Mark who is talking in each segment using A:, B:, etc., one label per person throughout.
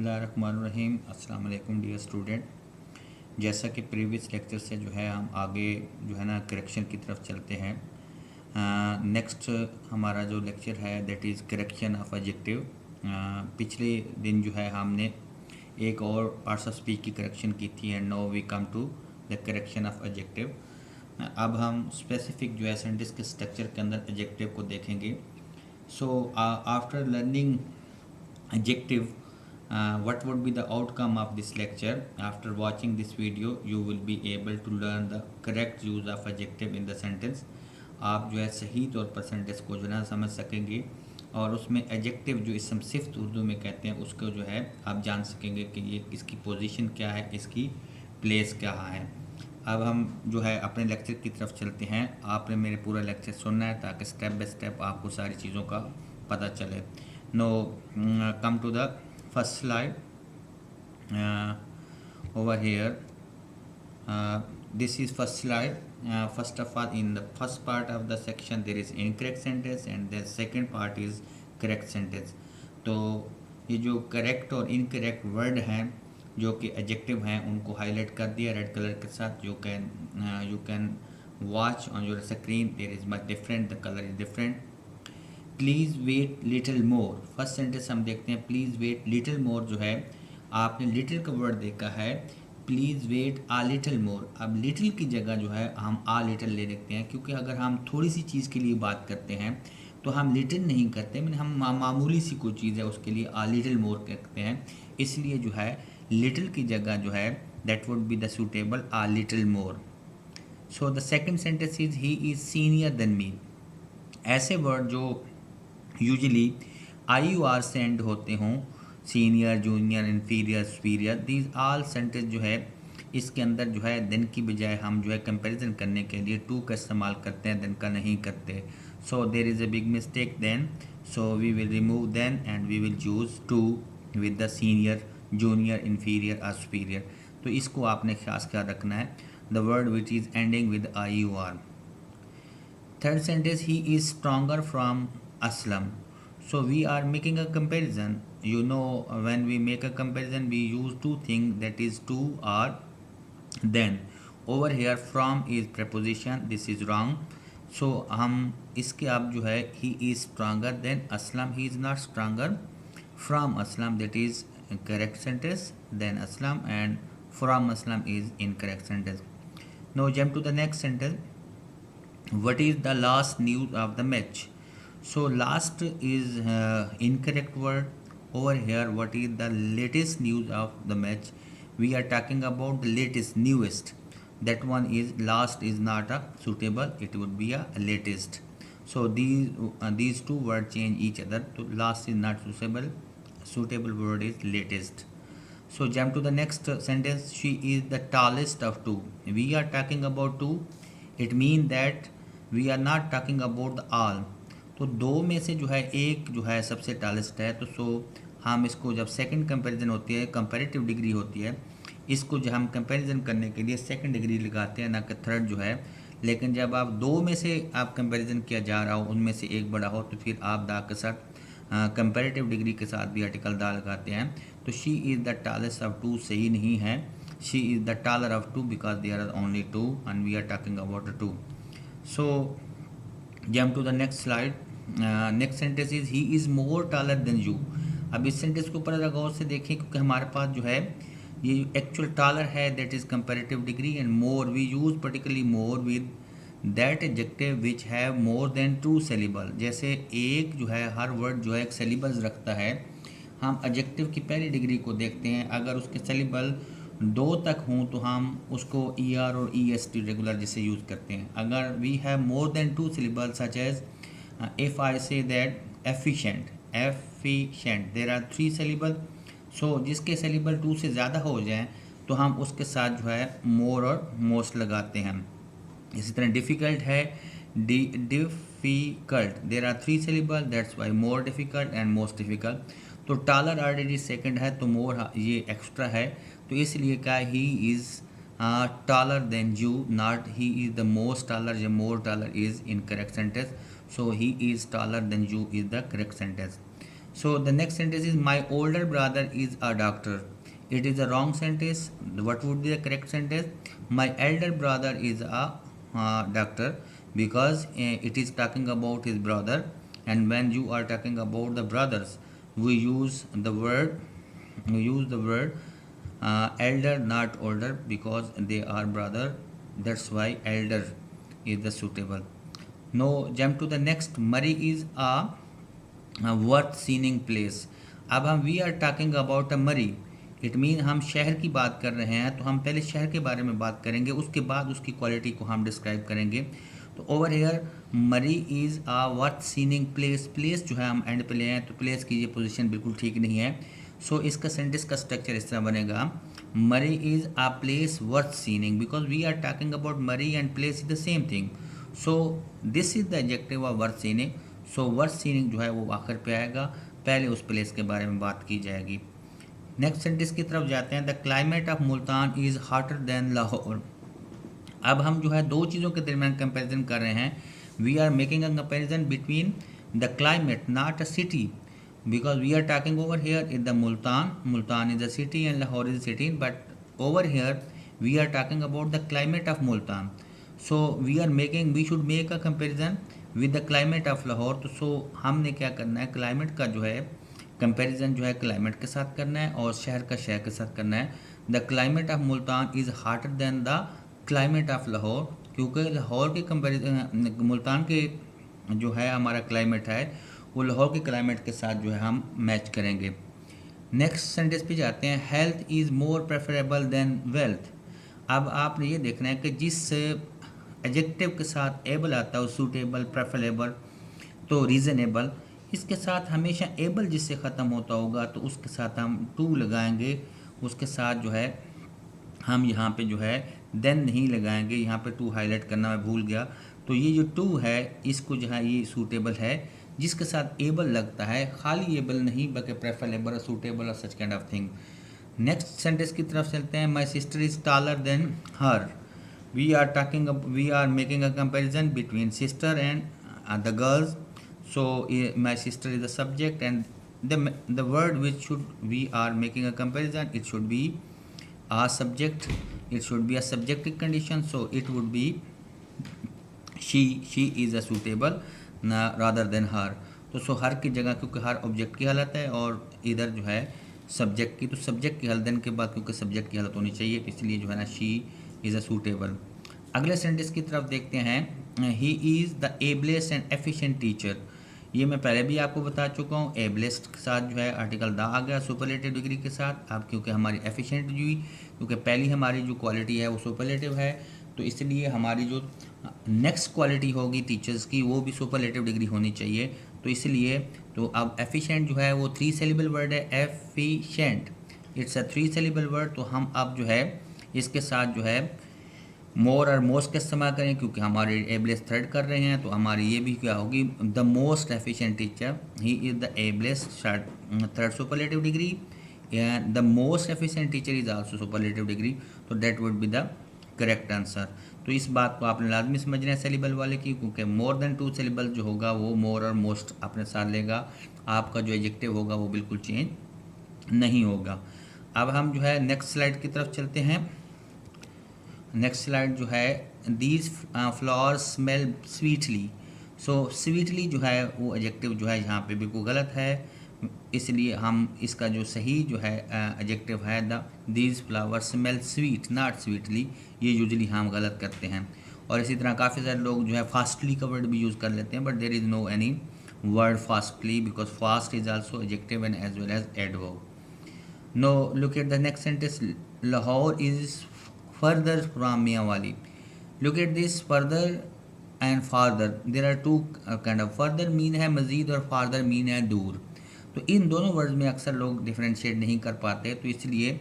A: बिस्मिल्लाहिर्रहमानिर्रहीम। अस्सलाम वालेकुम डियर स्टूडेंट। जैसा कि प्रीवियस लेक्चर से जो है हम आगे जो है ना करेक्शन की तरफ चलते हैं। नेक्स्ट हमारा जो लेक्चर है that is correction of adjective. पिछले दिन जो है हमने एक और पार्ट्स ऑफ स्पीच की करेक्शन की थी and now we come to the correction of adjective. अब हम स्पेसिफिक जो है सेंटेंस के स्ट्रक्चर के अंदर एडजेक्टिव को देखेंगे। So after learning adjective, what would be the outcome of this lecture? After watching this video you will be able to learn the correct use of adjective in the sentence. आप जो है सही तौर पर sentence को जो है समझ सकेंगे और उसमें एडजेक्टिव जो इसम सिफ्त उर्दू में कहते हैं उसको जो है आप जान सकेंगे कि ये इसकी पोजीशन क्या है, इसकी प्लेस क्या है। अब हम जो है अपने लेक्चर की तरफ चलते हैं। आपने मेरे पूरा लेक्चर सुनना है ताकि स्टेप बाय स्टेप आपको सारी चीज़ों का पता चले। Now come to the first slide. Over here this is first slide. First of all, in the first part of the section there is incorrect sentence and the second part is correct sentence. तो ये जो correct और incorrect word हैं जो कि adjective हैं उनको highlight कर दिया रेड कलर के साथ। You can watch on your screen, there is much different, the colour is different. Please wait little more, first sentence हम देखते हैं। प्लीज़ वेट लिटिल मोर जो है आपने लिटिल का वर्ड देखा है, please wait a little more. अब लिटिल की जगह जो है हम आ लिटिल ले देखते हैं, क्योंकि अगर हम थोड़ी सी चीज़ के लिए बात करते हैं तो हम लिटिल नहीं करते, मैंने हम मामूली सी कोई चीज़ है उसके लिए आ लिटिल मोर कहते हैं। इसलिए जो है लिटिल की जगह जो है that would be the suitable uh little more. So the second sentence is he is senior than me. ऐसे वर्ड जो यूजली IUR से एंड होते हों, senior, junior, inferior, superior, these all sentence जो है इसके अंदर जो है देन की बजाय हम जो है कंपैरिजन करने के लिए टू का इस्तेमाल करते हैं, देन का नहीं करते। So there is a big mistake than, so we will remove than and we will choose to with the senior, junior, inferior और सुपीरियर। तो इसको आपने खास ख्याल रखना है, the word which is ending with IUR। Third sentence, he is stronger from Aslam. So we are making a comparison. You know, when we make a comparison, we use two things, that is to or then. Over here, from is preposition. This is wrong. So हम इसके अब जो है he is stronger than Aslam. He is not stronger from Aslam. That is correct sentence. Then Aslam and from Aslam is incorrect sentence. Now jump to the next sentence. What is the last news of the match? So last is incorrect word. Over here, what is the latest news of the match? We are talking about the latest, newest. That one is last is not a suitable, it would be a latest. So these two words change each other. So last is not suitable, suitable word is latest. So jump to the next sentence. She is the tallest of two. We are talking about two. It means that we are not talking about the all. तो दो में से जो है एक जो है सबसे टालेस्ट है, तो सो हम इसको जब सेकंड कंपैरिजन होती है, कंपैरेटिव डिग्री होती है, इसको जो हम कंपैरिजन करने के लिए सेकंड डिग्री लगाते हैं ना कि थर्ड जो है। लेकिन जब आप दो में से आप कंपैरिजन किया जा रहा हो, उनमें से एक बड़ा हो, तो फिर आप दा के साथ कंपैरेटिव डिग्री के साथ भी आर्टिकल दा लगाते हैं। तो she is the tallest of two सही नहीं है, she is the taller of two because there are only two and we are talking about the two. So jump to the next slide. Next sentence is he is more taller than you. अब इस sentence को ऊपर गौर से देखें, क्योंकि हमारे पास जो है ये एक्चुअल टालर है that is comparative degree, and more we use particularly more with that adjective which have more than two syllable. जैसे एक जो है हर वर्ड जो है एक सेलिबल्स रखता है, हम एडजेक्टिव की पहली डिग्री को देखते हैं, अगर उसके सेलिबल दो तक हों तो हम उसको ER और EST रेगुलर जिसे यूज़ करते हैं। अगर we have more than two syllable such as if I say that efficient, there are 3 syllable. So जिसके सिलेबल 2 से ज़्यादा हो जाएं तो हम उसके साथ जो है मोर और मोस्ट लगाते हैं। इसी तरह डिफ़िकल्ट है, difficult, there are 3 syllable, that's why more difficult and most difficult. तो टालर ऑलरेडी सेकंड है तो मोर ये एक्स्ट्रा है, तो इसलिए क्या he is taller than you, not he is the most taller, या more taller is incorrect sentence. So he is taller than you is the correct sentence. So the next sentence is my older brother is a doctor. It is a wrong sentence. What would be the correct sentence? My elder brother is a doctor, because it is talking about his brother, and when you are talking about the brothers, we use the word elder, not older, because they are brother. That's why elder is the suitable. Now jump to the next. Murray is a worth seeing place. अब हम we are talking about a Murree, it mean हम शहर की बात कर रहे हैं, तो हम पहले शहर के बारे में बात करेंगे, उसके बाद उसकी क्वालिटी को हम डिस्क्राइब करेंगे. तो over here Murree is a worth seeing place. Place जो है हम एंड पे ले आए, तो प्लेस की ये पोजीशन बिल्कुल ठीक नहीं है. सो इसका सेंटेंस का स्ट्रक्चर इस तरह बनेगा. Murree is a place worth seeing, because we are talking about Murree and place is the same thing. So this is the adjective of worth seeing. So worth seeing जो है वो आखिर पे आएगा, पहले उस प्लेस के बारे में बात की जाएगी. नेक्स्ट सेंटेंस की तरफ जाते हैं. The climate of Multan is hotter then Lahore. अब हम जो है दो चीज़ों के दरमियान कंपैरिजन कर रहे हैं. We are making a comparison between the climate, not a city, because we are talking over here in the Multan is a city and Lahore is a city, but over here we are talking about the climate of Multan. So we should make a comparison with the climate of Lahore. तो so हमने क्या करना है, climate का जो है comparison जो है क्लाइमेट के साथ करना है और शहर का शहर के साथ करना है. The climate of Multan is hotter than the climate of Lahore, क्योंकि लाहौर के कंपैरिजन मुल्तान के जो है हमारा क्लाइमेट है वो लाहौर के क्लाइमेट के साथ जो है हम मैच करेंगे. नेक्स्ट सेंटेंस पे जाते हैं. Health is more preferable than wealth. अब आपने ये देखना है कि जिस एडजेक्टिव के साथ एबल आता है, सूटेबल, प्रेफरेबल, तो रीज़नेबल, इसके साथ हमेशा एबल जिससे ख़त्म होता होगा तो उसके साथ हम टू लगाएंगे. उसके साथ जो है हम यहाँ पे जो है देन नहीं लगाएंगे. यहाँ पे टू हाईलाइट करना मैं भूल गया. तो ये जो टू है इसको जो है ये सूटेबल है, जिसके साथ एबल लगता है, खाली एबल नहीं बल्कि प्रेफरेबल और सूटेबल और such kind of thing. Next sentence की तरफ चलते हैं. My sister is taller than her. we are making a comparison between sister and the girls. So my sister is the subject, and the word which we are making a comparison, it should be a subject, it should be a subjective condition, so it would be she is a suitable rather than her. तो सो हर की जगह, क्योंकि हर object की हालत है और इधर जो है सब्जेक्ट की, तो सब्जेक्ट की हालत देन के बाद क्योंकि सब्जेक्ट की हालत होनी चाहिए, तो इसलिए जो है ना शी इज़ अ सूटेबल. अगले सेंटेंस की तरफ देखते हैं. He is the ablest and efficient teacher. ये मैं पहले भी आपको बता चुका हूँ. एबलेस्ट के साथ जो है आर्टिकल द आ गया सुपरलेटिव डिग्री के साथ. अब क्योंकि हमारी एफिशिएंट हुई, क्योंकि पहली हमारी जो क्वालिटी है वो सुपरलेटिव है, तो इसलिए हमारी जो नेक्स्ट क्वालिटी होगी टीचर्स की वो भी सुपरलेटिव डिग्री होनी चाहिए. तो इसलिए तो अब एफिशिएंट जो है वो 3 सिलेबल वर्ड है. Efficient, it's a 3 syllable word. तो हम अब जो है इसके साथ जो है मोर और मोस्ट का इस्तेमाल करें, क्योंकि हमारे एबलेस थर्ड कर रहे हैं, तो हमारी ये भी क्या होगी, the most efficient teacher. He is the ablest third superlative degree, and the most efficient teacher is also superlative degree. तो that would be the correct answer. तो इस बात को आपने लाजमी समझना है सिलेबल वाले की, क्योंकि मोर देन 2 सिलेबल जो होगा वो मोर और मोस्ट अपने साथ लेगा. आपका जो एडजेक्टिव होगा वो बिल्कुल चेंज नहीं होगा. अब हम जो है नेक्स्ट स्लाइड की तरफ चलते हैं. नेक्स्ट स्लाइड जो है, these flowers smell sweetly. So sweetly जो है वो एडजेक्टिव जो है यहाँ पे बिल्कुल गलत है, इसलिए हम इसका जो सही जो है एडजेक्टिव है the these flowers smell sweet, not sweetly. ये यूजली हम गलत करते हैं. और इसी तरह काफ़ी सारे लोग जो है फास्टली का वर्ड भी यूज़ कर लेते हैं, but there is no any word fastly, because fast is also adjective and as well as adverb. No look at the next sentence. Lahore is further from Mianwali. Look at this, further and farther. There are two kind of. further mean है मज़ीद और farther mean है दूर. तो इन दोनों words में अक्सर लोग डिफरेंशिएट नहीं कर पाते, तो इसलिए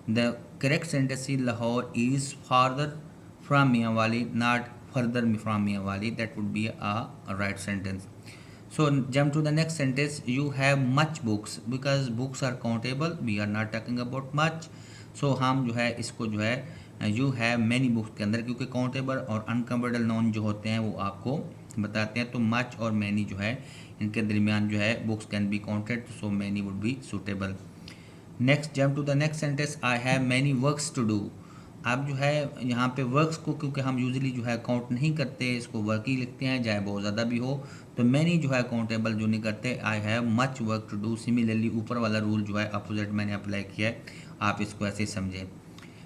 A: the correct sentence is Lahore is farther from Mianwali, not further from Mianwali. That would be a right sentence. So jump to the next sentence. You have much books, because books are countable. We are not talking about much. So हम जो है इसको जो है you have many books के अंदर, क्योंकि countable और अनकाउंटेबल नाउन जो होते हैं वो आपको बताते हैं। तो मच और मैनी जो है इनके दरमियान जो है books can be counted, so many would be suitable. Next jump to the next sentence, I have many works to do. अब जो है यहाँ पे वर्क्स को क्योंकि हम यूजुअली जो है काउंट नहीं करते, इसको वर्क ही लिखते हैं चाहे बहुत ज़्यादा भी हो, तो मैनी जो है काउंटेबल जो नहीं करते। I have much work to do, similarly ऊपर वाला रूल जो है अपोजिट मैंने अप्लाई किया है, आप इसको ऐसे समझें।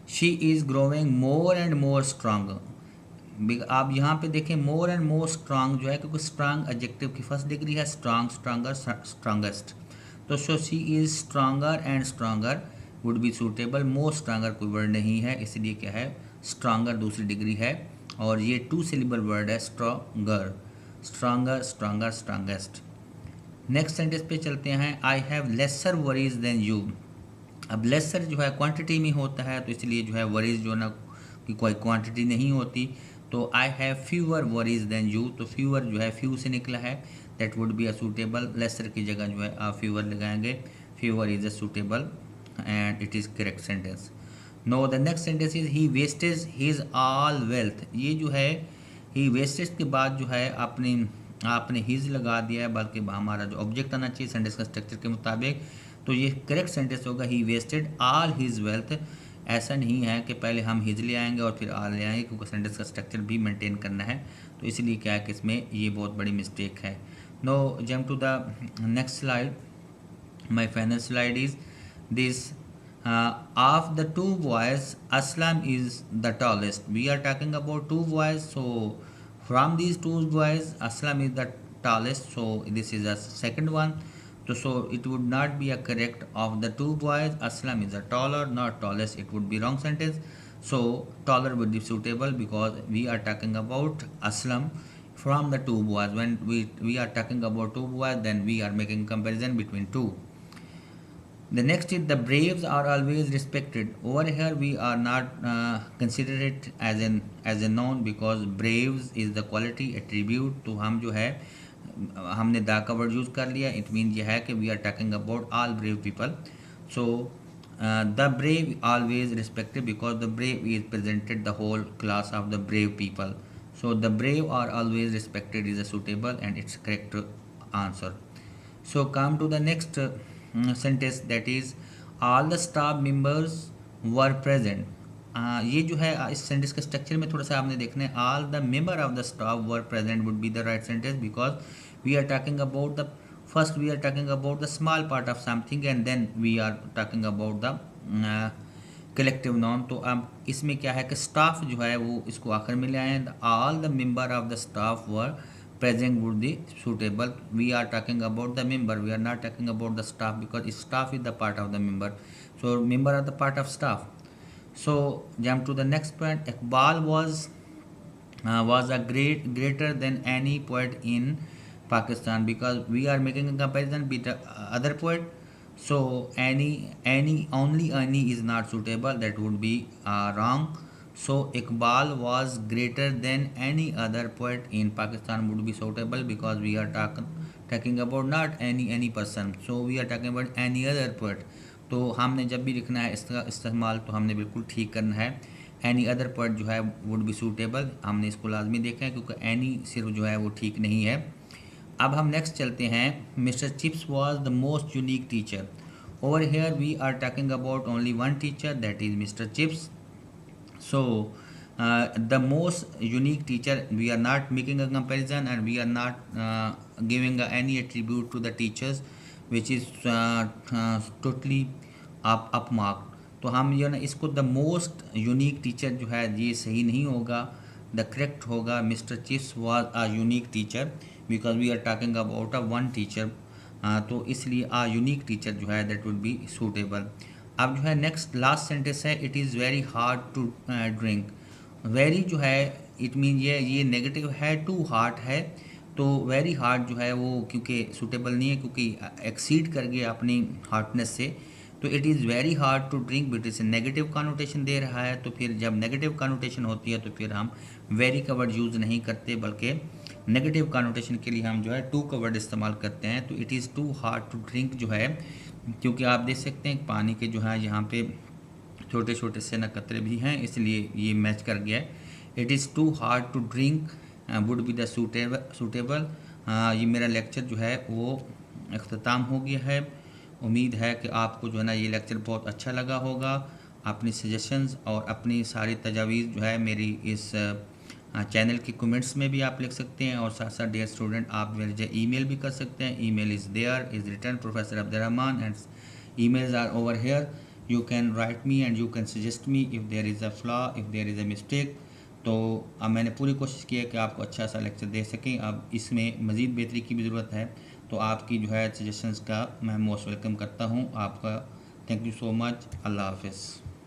A: She is growing more and more strong. आप यहाँ पे देखें मोर एंड मोर स्ट्रांग जो है, क्योंकि स्ट्रांग एडजेक्टिव की फर्स्ट डिग्री है, स्ट्रांग, स्ट्रांगर, स्ट्रांगेस्ट। तो so she is stronger and stronger would be suitable. More stronger कोई वर्ड नहीं है, इसलिए क्या है स्ट्रांगर दूसरी डिग्री है, और ये 2 सिलेबल वर्ड है stronger, stronger, stronger, strongest. Next sentence पे चलते हैं, I have lesser worries than you. अब लेसर जो है क्वांटिटी में होता है, तो इसलिए जो है वरीज जो ना कि कोई क्वांटिटी नहीं होती, तो I have fewer worries than you, तो फ्यूअर जो है फ्यू से निकला है, that would be a suitable. Lesser की जगह जो है आप फ्यूअर लगाएंगे, fewer is a suitable and it is correct sentence. No the next sentence is he wastage his all wealth. ये जो है ही वेस्टेज के बाद जो है आपने हिज लगा दिया है, बल्कि हमारा जो ऑब्जेक्ट आना चाहिए सेंटेंस का स्ट्रक्चर के मुताबिक, तो ये करेक्ट सेंटेंस होगा ही वेस्टेड ऑल हिज वेल्थ। ऐसा नहीं है कि पहले हम हिज ले आएंगे और फिर आल ले आएंगे, क्योंकि सेंटेंस का स्ट्रक्चर भी मेंटेन करना है, तो इसलिए क्या है कि इसमें ये बहुत बड़ी मिस्टेक है। No jump to the next slide, my final slide is this, of the 2 boys Aslam is the tallest. We are talking about 2 boys, so from these 2 boys Aslam is the tallest, so this is the second one. So it would not be a correct of the 2 boys Aslam is the taller, not tallest, it would be wrong sentence. So taller would be suitable because we are talking about Aslam from the 2 boys. When we are talking about 2 boys, then we are making comparison between 2. The next is the braves are always respected. Over here we are not consider it as a noun, because braves is the quality attribute. तो हम जो है हमने दा का word use कर लिया, it mean ये है कि we are talking about all brave people. So the brave always respected because the brave is presented the whole class of the brave people. So the brave are always respected is a suitable and it's correct answer. So come to the next sentence, that is all the staff members were present. ये जो है इस sentence के structure में थोड़ा सा आपने देखना है, all the member of the staff were present would be the right sentence, because we are talking about the first we are talking about the small part of something and then we are talking about the collective noun. तो अब इसमें क्या है कि staff जो है वो इसको आखिर में ले आए हैं, all the member of the staff were present would be suitable. We are talking about the member, we are not talking about the staff, because staff is the part of the member, so member are the part of staff. So jump to the next point, Iqbal was a greater than any poet in Pakistan, because we are making a comparison with the other poet. So only any is not suitable, that would be wrong. So Iqbal was greater than any other poet in Pakistan would be suitable, because we are talking about not any person, so we are talking about any other poet. तो हमने जब भी लिखना है इसका इस्तेमाल तो हमने बिल्कुल ठीक करना है। एनी अदर पोएट जो है वुड बी सूटेबल, हमने इसको लाजमी देखा है, क्योंकि एनी सिर्फ जो है वो ठीक नहीं है। अब हम नेक्स्ट चलते हैं, mister Chips was the most unique teacher. Over here we are talking about only one teacher, that is mister Chips. So the most unique teacher, we are not making a comparison and we are not giving any attribute to the teachers which is totally up marked. तो हम ये ना इसको the most unique teacher जो है ये सही नहीं होगा, द करेक्ट होगा mister Chips was a unique teacher, because we are talking about a one teacher, तो इसलिए आ यूनिक टीचर जो है दैट वुड बी सूटेबल. अब जो है नेक्स्ट लास्ट सेंटेंस है, it is very hard to drink. Very जो है इट मीन ये नेगेटिव है, टू हार्ड है, तो वेरी हार्ड जो है वो क्योंकि सूटेबल नहीं है, क्योंकि एक्सीड कर गया अपनी हार्डनेस से, तो it is very hard to drink but इसे नेगेटिव कॉनोटेशन दे रहा है. तो फिर जब नेगेटिव कॉनोटेशन होती है तो फिर हम वेरी का वर्ड यूज़ नहीं करते, बल्कि नेगेटिव कॉनोटेशन के लिए हम जो है टू का वर्ड इस्तेमाल करते हैं. तो it is too hard to drink जो है, क्योंकि आप देख सकते हैं पानी के जो है यहाँ पे छोटे छोटे से नकतरे भी हैं, इसलिए ये मैच कर गया है. It is too hard to drink would be the suitable. ये मेरा लेक्चर जो है वो अख्ताम हो गया है। उम्मीद है कि आपको जो है ना ये लेक्चर बहुत अच्छा लगा होगा। अपनी सजेशंस और अपनी सारी तजावीज़ जो है मेरी इस चैनल के कमेंट्स में भी आप लिख सकते हैं, और साथ साथ डियर स्टूडेंट आप मुझे ईमेल भी कर सकते हैं। Email is there, is return professor Abdurrahman, and emails are over here. You can write me and you can suggest me if there is a flaw, if there is a mistake. तो अब मैंने पूरी कोशिश की है कि आपको अच्छा सा लेक्चर दे सकें। अब इसमें मज़ीद बेहतरी की भी ज़रूरत है, तो आपकी जो है सजेशंस का मैं मोस्ट वेलकम करता हूँ। आपका थैंक यू सो मच। अल्लाह हाफ़िज़।